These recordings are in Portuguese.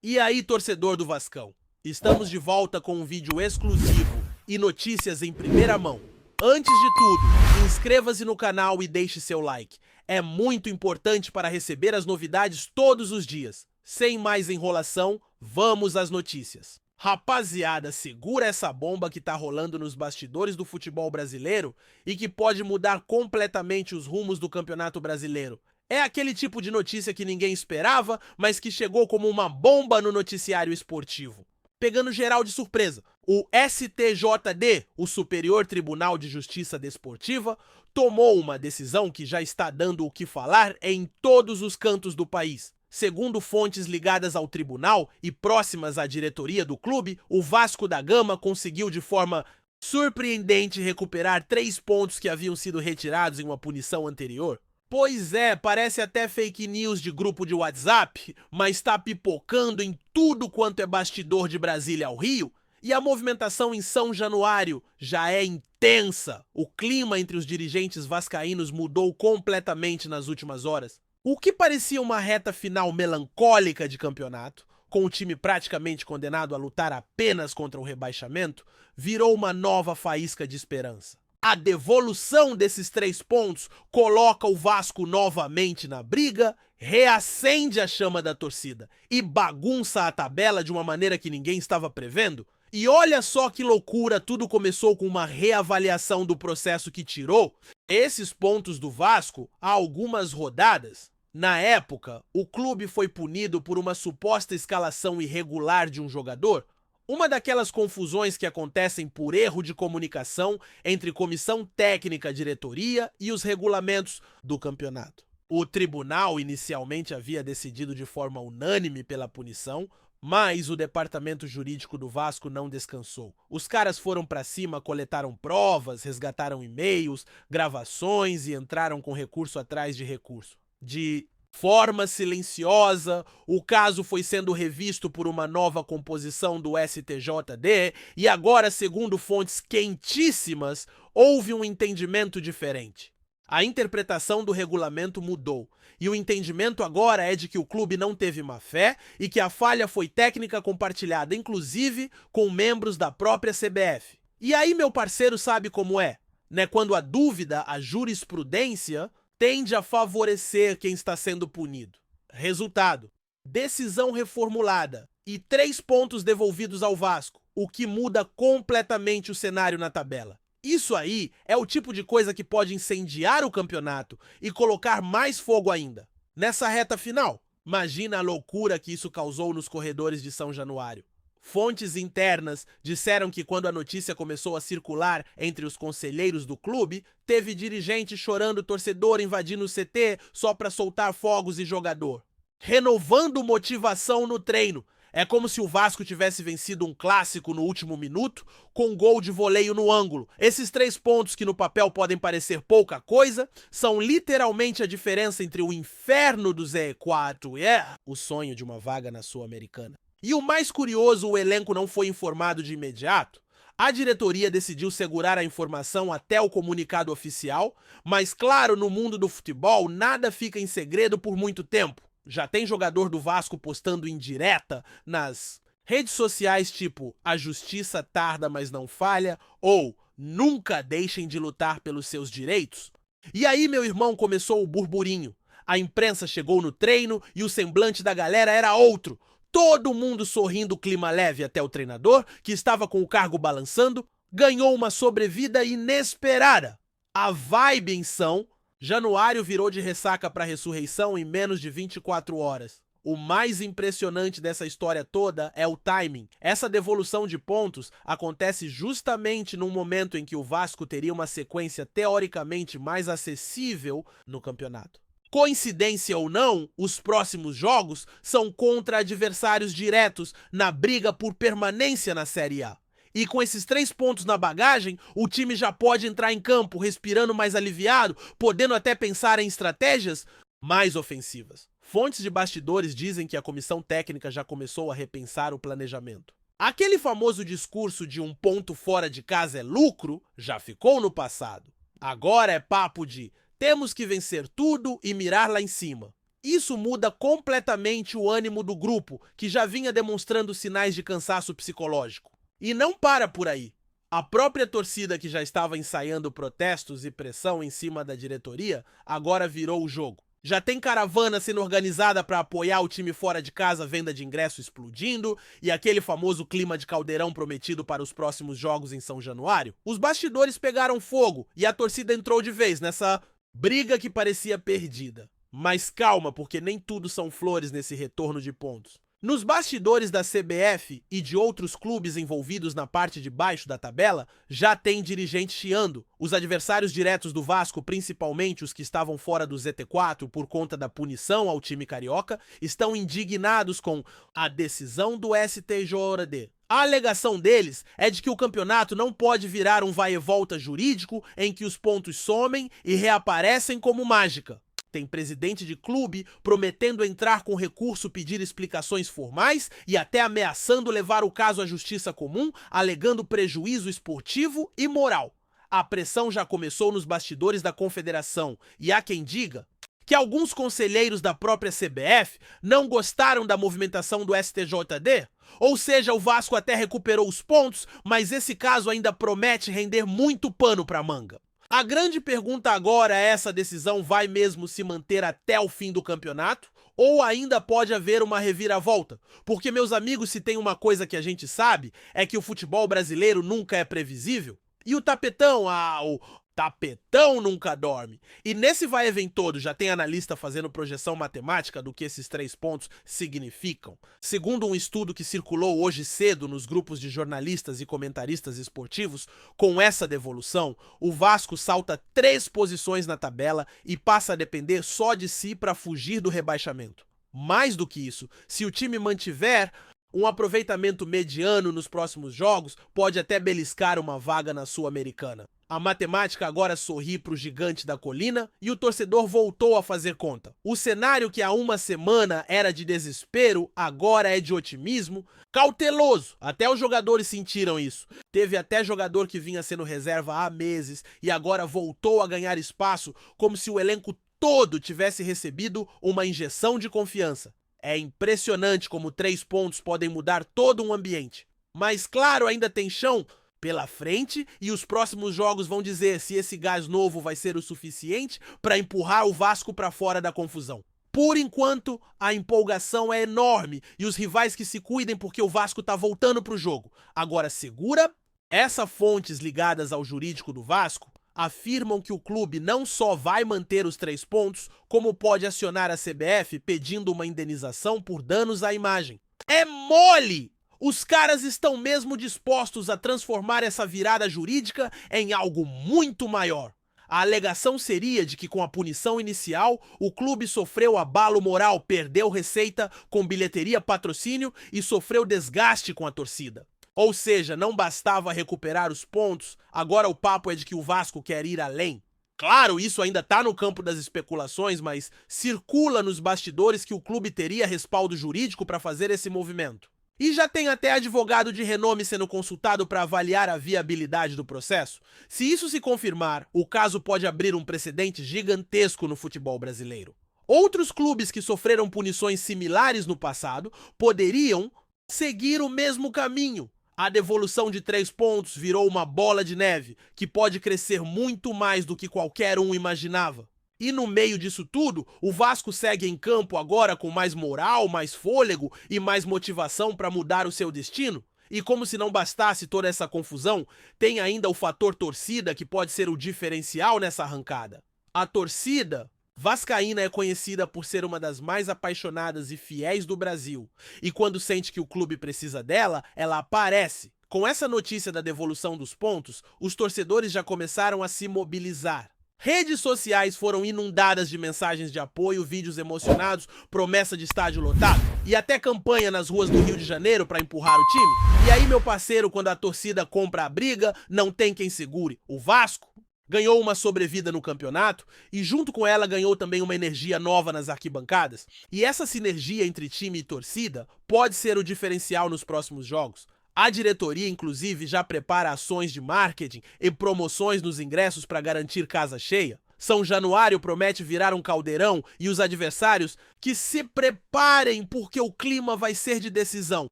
E aí, torcedor do Vascão? Estamos de volta com um vídeo exclusivo e notícias em primeira mão. Antes de tudo, inscreva-se no canal e deixe seu like. É muito importante para receber as novidades todos os dias. Sem mais enrolação, vamos às notícias. Rapaziada, segura essa bomba que tá rolando nos bastidores do futebol brasileiro e que pode mudar completamente os rumos do Campeonato Brasileiro. É aquele tipo de notícia que ninguém esperava, mas que chegou como uma bomba no noticiário esportivo. Pegando geral de surpresa, o STJD, o Superior Tribunal de Justiça Desportiva, tomou uma decisão que já está dando o que falar em todos os cantos do país. Segundo fontes ligadas ao tribunal e próximas à diretoria do clube, o Vasco da Gama conseguiu de forma surpreendente recuperar 3 pontos que haviam sido retirados em uma punição anterior. Pois é, parece até fake news de grupo de WhatsApp, mas tá pipocando em tudo quanto é bastidor de Brasília ao Rio, e a movimentação em São Januário já é intensa. O clima entre os dirigentes vascaínos mudou completamente nas últimas horas. O que parecia uma reta final melancólica de campeonato, com o time praticamente condenado a lutar apenas contra o rebaixamento, virou uma nova faísca de esperança. A devolução desses 3 pontos coloca o Vasco novamente na briga, reacende a chama da torcida e bagunça a tabela de uma maneira que ninguém estava prevendo. E olha só que loucura, tudo começou com uma reavaliação do processo que tirou esses pontos do Vasco há algumas rodadas. Na época, o clube foi punido por uma suposta escalação irregular de um jogador, uma daquelas confusões que acontecem por erro de comunicação entre comissão técnica, diretoria e os regulamentos do campeonato. O tribunal inicialmente havia decidido de forma unânime pela punição, mas o departamento jurídico do Vasco não descansou. Os caras foram pra cima, coletaram provas, resgataram e-mails, gravações e entraram com recurso atrás de recurso. De forma silenciosa, o caso foi sendo revisto por uma nova composição do STJD e agora, segundo fontes quentíssimas, houve um entendimento diferente. A interpretação do regulamento mudou e o entendimento agora é de que o clube não teve má fé e que a falha foi técnica compartilhada, inclusive com membros da própria CBF. E aí, meu parceiro, sabe como é? Né? Quando a dúvida, a jurisprudência tende a favorecer quem está sendo punido. Resultado: decisão reformulada e 3 pontos devolvidos ao Vasco, o que muda completamente o cenário na tabela. Isso aí é o tipo de coisa que pode incendiar o campeonato e colocar mais fogo ainda. Nessa reta final, imagina a loucura que isso causou nos corredores de São Januário. Fontes internas disseram que quando a notícia começou a circular entre os conselheiros do clube, teve dirigente chorando torcedor invadindo o CT só para soltar fogos e jogador. Renovando motivação no treino. É como se o Vasco tivesse vencido um clássico no último minuto com gol de voleio no ângulo. Esses 3 pontos que no papel podem parecer pouca coisa, são literalmente a diferença entre o inferno do Z4 e o sonho de uma vaga na Sul-Americana. E o mais curioso, o elenco não foi informado de imediato. A diretoria decidiu segurar a informação até o comunicado oficial, mas claro, no mundo do futebol, nada fica em segredo por muito tempo. Já tem jogador do Vasco postando indireta nas redes sociais tipo "a justiça tarda, mas não falha" ou "nunca deixem de lutar pelos seus direitos". E aí, meu irmão, começou o burburinho. A imprensa chegou no treino e o semblante da galera era outro. Todo mundo sorrindo, clima leve, até o treinador, que estava com o cargo balançando, ganhou uma sobrevida inesperada. A vibe em São Januário virou de ressaca para ressurreição em menos de 24 horas. O mais impressionante dessa história toda é o timing. Essa devolução de pontos acontece justamente num momento em que o Vasco teria uma sequência teoricamente mais acessível no campeonato. Coincidência ou não, os próximos jogos são contra adversários diretos na briga por permanência na Série A. E com esses 3 pontos na bagagem, o time já pode entrar em campo respirando mais aliviado, podendo até pensar em estratégias mais ofensivas. Fontes de bastidores dizem que a comissão técnica já começou a repensar o planejamento. Aquele famoso discurso de um ponto fora de casa é lucro já ficou no passado. Agora é papo de "temos que vencer tudo e mirar lá em cima". Isso muda completamente o ânimo do grupo, que já vinha demonstrando sinais de cansaço psicológico. E não para por aí. A própria torcida, que já estava ensaiando protestos e pressão em cima da diretoria, agora virou o jogo. Já tem caravana sendo organizada para apoiar o time fora de casa, venda de ingresso explodindo e aquele famoso clima de caldeirão prometido para os próximos jogos em São Januário. Os bastidores pegaram fogo e a torcida entrou de vez nessa briga que parecia perdida. Mas calma, porque nem tudo são flores nesse retorno de pontos. Nos bastidores da CBF e de outros clubes envolvidos na parte de baixo da tabela, já tem dirigente chiando. Os adversários diretos do Vasco, principalmente os que estavam fora do ZT4 por conta da punição ao time carioca, estão indignados com a decisão do STJD. A alegação deles é de que o campeonato não pode virar um vai e volta jurídico em que os pontos somem e reaparecem como mágica. Tem presidente de clube prometendo entrar com recurso, pedir explicações formais e até ameaçando levar o caso à justiça comum, alegando prejuízo esportivo e moral. A pressão já começou nos bastidores da confederação e há quem diga que alguns conselheiros da própria CBF não gostaram da movimentação do STJD. Ou seja, o Vasco até recuperou os pontos, mas esse caso ainda promete render muito pano para manga. A grande pergunta agora é: essa decisão vai mesmo se manter até o fim do campeonato? Ou ainda pode haver uma reviravolta? Porque, meus amigos, se tem uma coisa que a gente sabe, é que o futebol brasileiro nunca é previsível. E o tapetão, o tapetão nunca dorme. E nesse vai e vem todo, já tem analista fazendo projeção matemática do que esses 3 pontos significam. Segundo um estudo que circulou hoje cedo nos grupos de jornalistas e comentaristas esportivos, com essa devolução, o Vasco salta 3 posições na tabela e passa a depender só de si para fugir do rebaixamento. Mais do que isso, se o time mantiver um aproveitamento mediano nos próximos jogos, pode até beliscar uma vaga na Sul-Americana. A matemática agora sorri para o gigante da colina e o torcedor voltou a fazer conta. O cenário que há uma semana era de desespero, agora é de otimismo, cauteloso. Até os jogadores sentiram isso. Teve até jogador que vinha sendo reserva há meses e agora voltou a ganhar espaço, como se o elenco todo tivesse recebido uma injeção de confiança. É impressionante como 3 pontos podem mudar todo um ambiente. Mas claro, ainda tem chão pela frente e os próximos jogos vão dizer se esse gás novo vai ser o suficiente para empurrar o Vasco para fora da confusão. Por enquanto, a empolgação é enorme e os rivais que se cuidem porque o Vasco tá voltando pro jogo. Agora segura, essas fontes ligadas ao jurídico do Vasco afirmam que o clube não só vai manter os 3 pontos, como pode acionar a CBF pedindo uma indenização por danos à imagem. É mole! Os caras estão mesmo dispostos a transformar essa virada jurídica em algo muito maior. A alegação seria de que com a punição inicial, o clube sofreu abalo moral, perdeu receita com bilheteria, patrocínio e sofreu desgaste com a torcida. Ou seja, não bastava recuperar os pontos, agora o papo é de que o Vasco quer ir além. Claro, isso ainda tá no campo das especulações, mas circula nos bastidores que o clube teria respaldo jurídico para fazer esse movimento. E já tem até advogado de renome sendo consultado para avaliar a viabilidade do processo. Se isso se confirmar, o caso pode abrir um precedente gigantesco no futebol brasileiro. Outros clubes que sofreram punições similares no passado poderiam seguir o mesmo caminho. A devolução de 3 pontos virou uma bola de neve que pode crescer muito mais do que qualquer um imaginava. E no meio disso tudo, o Vasco segue em campo agora com mais moral, mais fôlego e mais motivação para mudar o seu destino? E como se não bastasse toda essa confusão, tem ainda o fator torcida que pode ser o diferencial nessa arrancada. A torcida vascaína é conhecida por ser uma das mais apaixonadas e fiéis do Brasil. E quando sente que o clube precisa dela, ela aparece. Com essa notícia da devolução dos pontos, os torcedores já começaram a se mobilizar. Redes sociais foram inundadas de mensagens de apoio, vídeos emocionados, promessa de estádio lotado e até campanha nas ruas do Rio de Janeiro para empurrar o time. E aí, meu parceiro, quando a torcida compra a briga, não tem quem segure. O Vasco ganhou uma sobrevida no campeonato e junto com ela ganhou também uma energia nova nas arquibancadas. E essa sinergia entre time e torcida pode ser o diferencial nos próximos jogos. A diretoria, inclusive, já prepara ações de marketing e promoções nos ingressos para garantir casa cheia. São Januário promete virar um caldeirão e os adversários que se preparem porque o clima vai ser de decisão.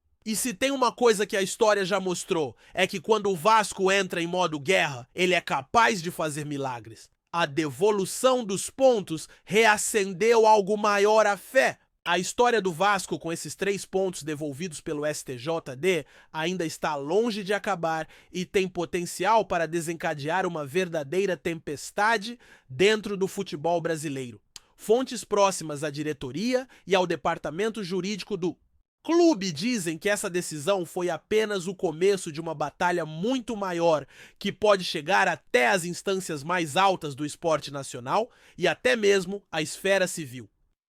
E se tem uma coisa que a história já mostrou, é que quando o Vasco entra em modo guerra, ele é capaz de fazer milagres. A devolução dos pontos reacendeu algo maior à fé. A história do Vasco com esses 3 pontos devolvidos pelo STJD ainda está longe de acabar e tem potencial para desencadear uma verdadeira tempestade dentro do futebol brasileiro. Fontes próximas à diretoria e ao departamento jurídico do clube dizem que essa decisão foi apenas o começo de uma batalha muito maior que pode chegar até as instâncias mais altas do esporte nacional e até mesmo a esfera civil.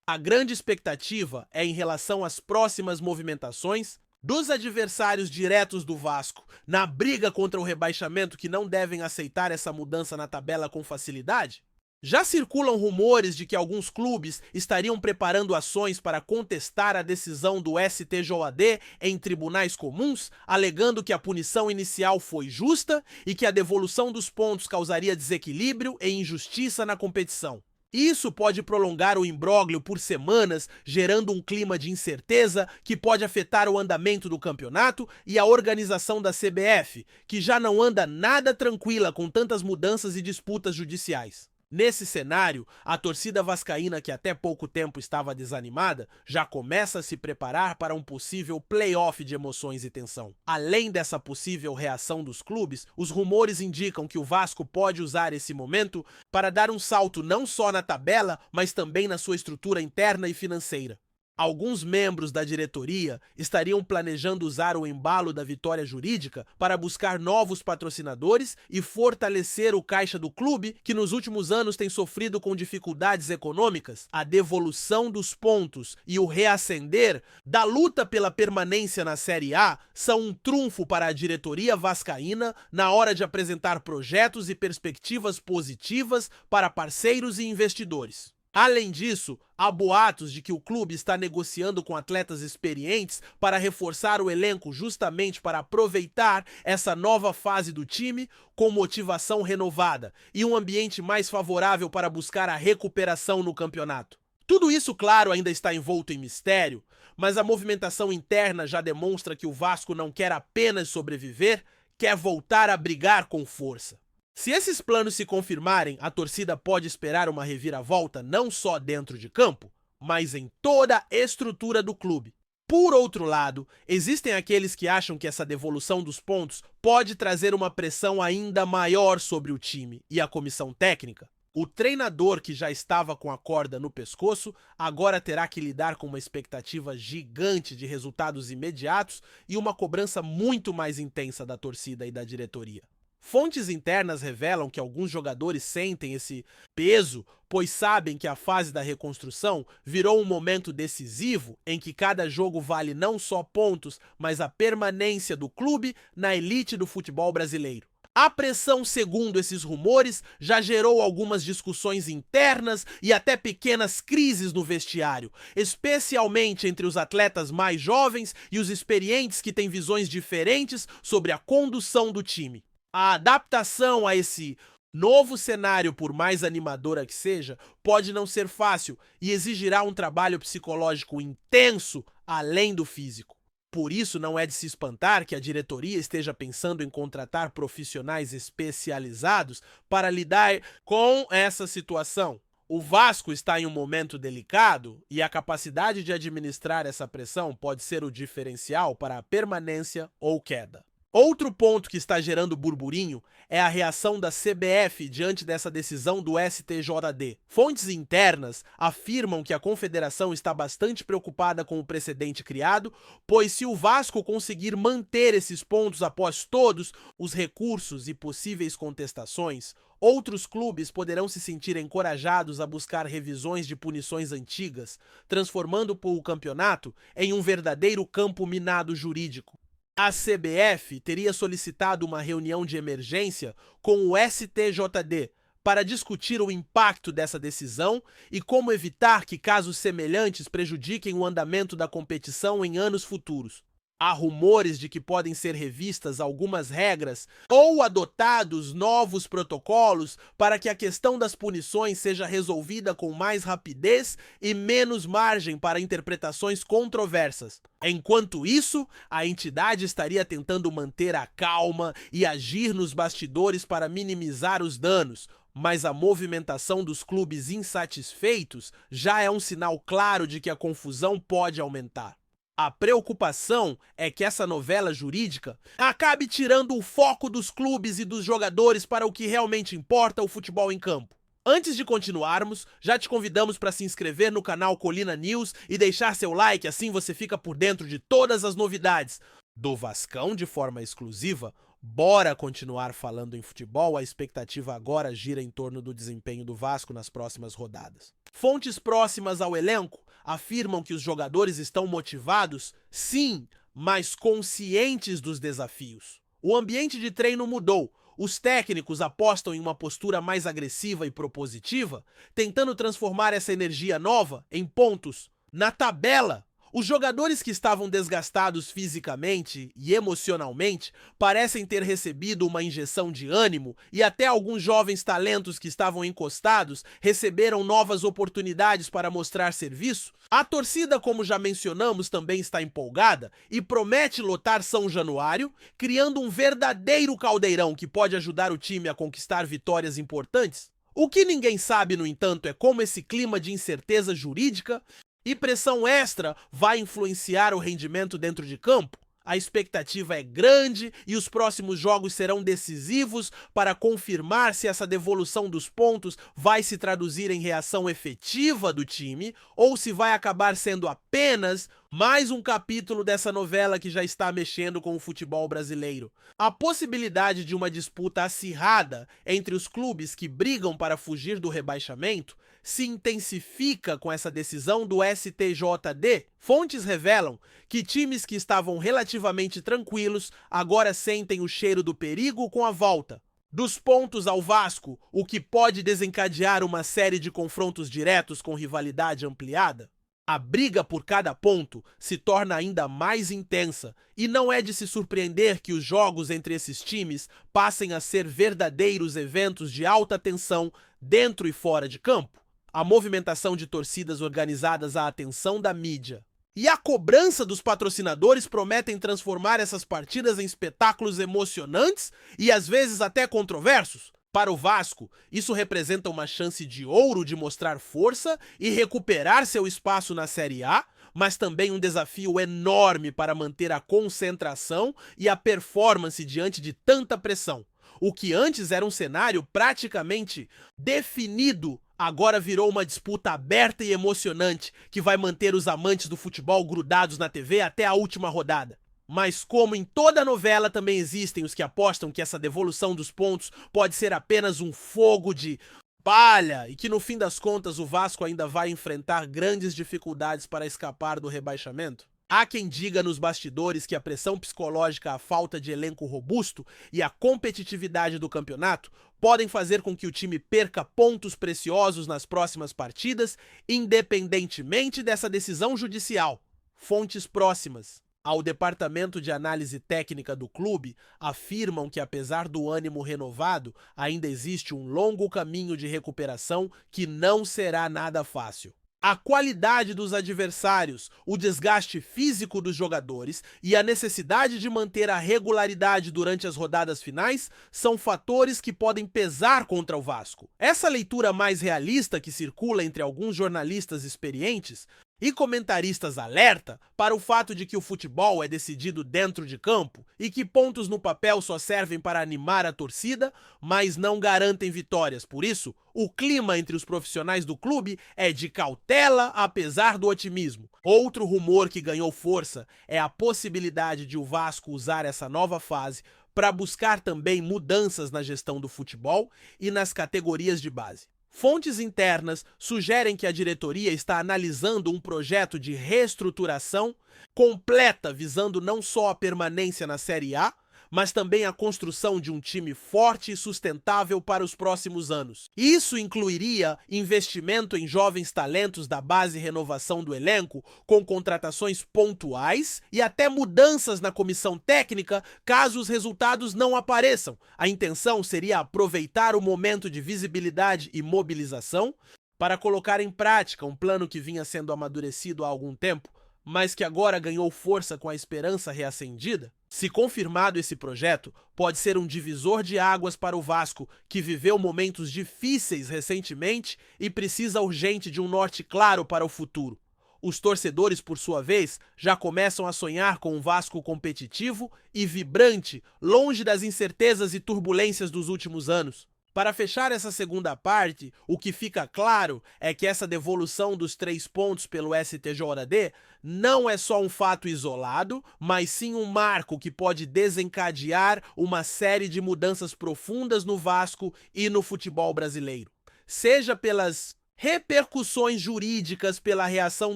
A grande expectativa é em relação às próximas movimentações dos adversários diretos do Vasco na briga contra o rebaixamento, que não devem aceitar essa mudança na tabela com facilidade. Já circulam rumores de que alguns clubes estariam preparando ações para contestar a decisão do STJD em tribunais comuns, alegando que a punição inicial foi justa e que a devolução dos pontos causaria desequilíbrio e injustiça na competição. Isso pode prolongar o imbróglio por semanas, gerando um clima de incerteza que pode afetar o andamento do campeonato e a organização da CBF, que já não anda nada tranquila com tantas mudanças e disputas judiciais. Nesse cenário, a torcida vascaína, que até pouco tempo estava desanimada, já começa a se preparar para um possível play-off de emoções e tensão. Além dessa possível reação dos clubes, os rumores indicam que o Vasco pode usar esse momento para dar um salto não só na tabela, mas também na sua estrutura interna e financeira. Alguns membros da diretoria estariam planejando usar o embalo da vitória jurídica para buscar novos patrocinadores e fortalecer o caixa do clube, que nos últimos anos tem sofrido com dificuldades econômicas. A devolução dos pontos e o reacender da luta pela permanência na Série A são um trunfo para a diretoria vascaína na hora de apresentar projetos e perspectivas positivas para parceiros e investidores. Além disso, há boatos de que o clube está negociando com atletas experientes para reforçar o elenco justamente para aproveitar essa nova fase do time com motivação renovada e um ambiente mais favorável para buscar a recuperação no campeonato. Tudo isso, claro, ainda está envolto em mistério, mas a movimentação interna já demonstra que o Vasco não quer apenas sobreviver, quer voltar a brigar com força. Se esses planos se confirmarem, a torcida pode esperar uma reviravolta não só dentro de campo, mas em toda a estrutura do clube. Por outro lado, existem aqueles que acham que essa devolução dos pontos pode trazer uma pressão ainda maior sobre o time e a comissão técnica. O treinador, que já estava com a corda no pescoço, agora terá que lidar com uma expectativa gigante de resultados imediatos e uma cobrança muito mais intensa da torcida e da diretoria. Fontes internas revelam que alguns jogadores sentem esse peso, pois sabem que a fase da reconstrução virou um momento decisivo em que cada jogo vale não só pontos, mas a permanência do clube na elite do futebol brasileiro. A pressão, segundo esses rumores, já gerou algumas discussões internas e até pequenas crises no vestiário, especialmente entre os atletas mais jovens e os experientes que têm visões diferentes sobre a condução do time. A adaptação a esse novo cenário, por mais animadora que seja, pode não ser fácil e exigirá um trabalho psicológico intenso além do físico. Por isso, não é de se espantar que a diretoria esteja pensando em contratar profissionais especializados para lidar com essa situação. O Vasco está em um momento delicado e a capacidade de administrar essa pressão pode ser o diferencial para a permanência ou queda. Outro ponto que está gerando burburinho é a reação da CBF diante dessa decisão do STJD. Fontes internas afirmam que a confederação está bastante preocupada com o precedente criado, pois se o Vasco conseguir manter esses pontos após todos os recursos e possíveis contestações, outros clubes poderão se sentir encorajados a buscar revisões de punições antigas, transformando o campeonato em um verdadeiro campo minado jurídico. A CBF teria solicitado uma reunião de emergência com o STJD para discutir o impacto dessa decisão e como evitar que casos semelhantes prejudiquem o andamento da competição em anos futuros. Há rumores de que podem ser revistas algumas regras ou adotados novos protocolos para que a questão das punições seja resolvida com mais rapidez e menos margem para interpretações controversas. Enquanto isso, a entidade estaria tentando manter a calma e agir nos bastidores para minimizar os danos, mas a movimentação dos clubes insatisfeitos já é um sinal claro de que a confusão pode aumentar. A preocupação é que essa novela jurídica acabe tirando o foco dos clubes e dos jogadores para o que realmente importa, o futebol em campo. Antes de continuarmos, já te convidamos para se inscrever no canal Colina News e deixar seu like, assim você fica por dentro de todas as novidades do Vascão de forma exclusiva. Bora continuar falando em futebol, a expectativa agora gira em torno do desempenho do Vasco nas próximas rodadas. Fontes próximas ao elenco afirmam que os jogadores estão motivados, sim, mas conscientes dos desafios. O ambiente de treino mudou. Os técnicos apostam em uma postura mais agressiva e propositiva, tentando transformar essa energia nova em pontos na tabela. Os jogadores que estavam desgastados fisicamente e emocionalmente parecem ter recebido uma injeção de ânimo e até alguns jovens talentos que estavam encostados receberam novas oportunidades para mostrar serviço. A torcida, como já mencionamos, também está empolgada e promete lotar São Januário, criando um verdadeiro caldeirão que pode ajudar o time a conquistar vitórias importantes. O que ninguém sabe, no entanto, é como esse clima de incerteza jurídica e pressão extra vai influenciar o rendimento dentro de campo. A expectativa é grande e os próximos jogos serão decisivos para confirmar se essa devolução dos pontos vai se traduzir em reação efetiva do time ou se vai acabar sendo apenas mais um capítulo dessa novela que já está mexendo com o futebol brasileiro. A possibilidade de uma disputa acirrada entre os clubes que brigam para fugir do rebaixamento se intensifica com essa decisão do STJD. Fontes revelam que times que estavam relativamente tranquilos agora sentem o cheiro do perigo com a volta dos pontos ao Vasco, o que pode desencadear uma série de confrontos diretos com rivalidade ampliada. A briga por cada ponto se torna ainda mais intensa e não é de se surpreender que os jogos entre esses times passem a ser verdadeiros eventos de alta tensão dentro e fora de campo. A movimentação de torcidas organizadas à atenção da mídia e a cobrança dos patrocinadores prometem transformar essas partidas em espetáculos emocionantes e às vezes até controversos. Para o Vasco, isso representa uma chance de ouro de mostrar força e recuperar seu espaço na Série A, mas também um desafio enorme para manter a concentração e a performance diante de tanta pressão. O que antes era um cenário praticamente definido, agora virou uma disputa aberta e emocionante que vai manter os amantes do futebol grudados na TV até a última rodada. Mas como em toda novela, também existem os que apostam que essa devolução dos pontos pode ser apenas um fogo de palha e que no fim das contas o Vasco ainda vai enfrentar grandes dificuldades para escapar do rebaixamento. Há quem diga nos bastidores que a pressão psicológica, a falta de elenco robusto e a competitividade do campeonato podem fazer com que o time perca pontos preciosos nas próximas partidas, independentemente dessa decisão judicial. Fontes próximas ao departamento de análise técnica do clube afirmam que, apesar do ânimo renovado, ainda existe um longo caminho de recuperação que não será nada fácil. A qualidade dos adversários, o desgaste físico dos jogadores e a necessidade de manter a regularidade durante as rodadas finais são fatores que podem pesar contra o Vasco. Essa leitura mais realista que circula entre alguns jornalistas experientes e comentaristas alerta para o fato de que o futebol é decidido dentro de campo e que pontos no papel só servem para animar a torcida, mas não garantem vitórias. Por isso, o clima entre os profissionais do clube é de cautela, apesar do otimismo. Outro rumor que ganhou força é a possibilidade de o Vasco usar essa nova fase para buscar também mudanças na gestão do futebol e nas categorias de base. Fontes internas sugerem que a diretoria está analisando um projeto de reestruturação completa visando não só a permanência na Série A, mas também a construção de um time forte e sustentável para os próximos anos. Isso incluiria investimento em jovens talentos da base e renovação do elenco, com contratações pontuais e até mudanças na comissão técnica caso os resultados não apareçam. A intenção seria aproveitar o momento de visibilidade e mobilização para colocar em prática um plano que vinha sendo amadurecido há algum tempo, mas que agora ganhou força com a esperança reacendida. Se confirmado esse projeto, pode ser um divisor de águas para o Vasco, que viveu momentos difíceis recentemente e precisa urgente de um norte claro para o futuro. Os torcedores, por sua vez, já começam a sonhar com um Vasco competitivo e vibrante, longe das incertezas e turbulências dos últimos anos. Para fechar essa segunda parte, o que fica claro é que essa devolução dos 3 pontos pelo STJD não é só um fato isolado, mas sim um marco que pode desencadear uma série de mudanças profundas no Vasco e no futebol brasileiro. Seja pelas repercussões jurídicas, pela reação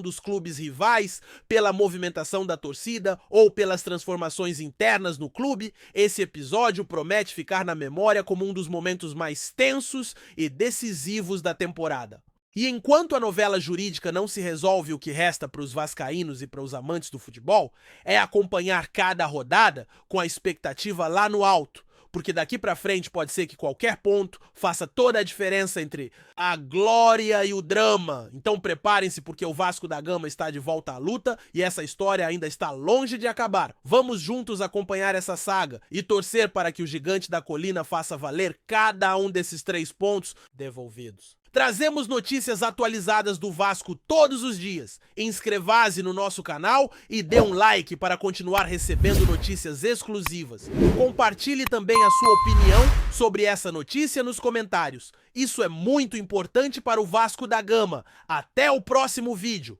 dos clubes rivais, pela movimentação da torcida ou pelas transformações internas no clube, esse episódio promete ficar na memória como um dos momentos mais tensos e decisivos da temporada. E enquanto a novela jurídica não se resolve, o que resta para os vascaínos e para os amantes do futebol é acompanhar cada rodada com a expectativa lá no alto, porque daqui pra frente pode ser que qualquer ponto faça toda a diferença entre a glória e o drama. Então preparem-se, porque o Vasco da Gama está de volta à luta e essa história ainda está longe de acabar. Vamos juntos acompanhar essa saga e torcer para que o Gigante da Colina faça valer cada um desses 3 pontos devolvidos. Trazemos notícias atualizadas do Vasco todos os dias. Inscreva-se no nosso canal e dê um like para continuar recebendo notícias exclusivas. Compartilhe também a sua opinião sobre essa notícia nos comentários. Isso é muito importante para o Vasco da Gama. Até o próximo vídeo.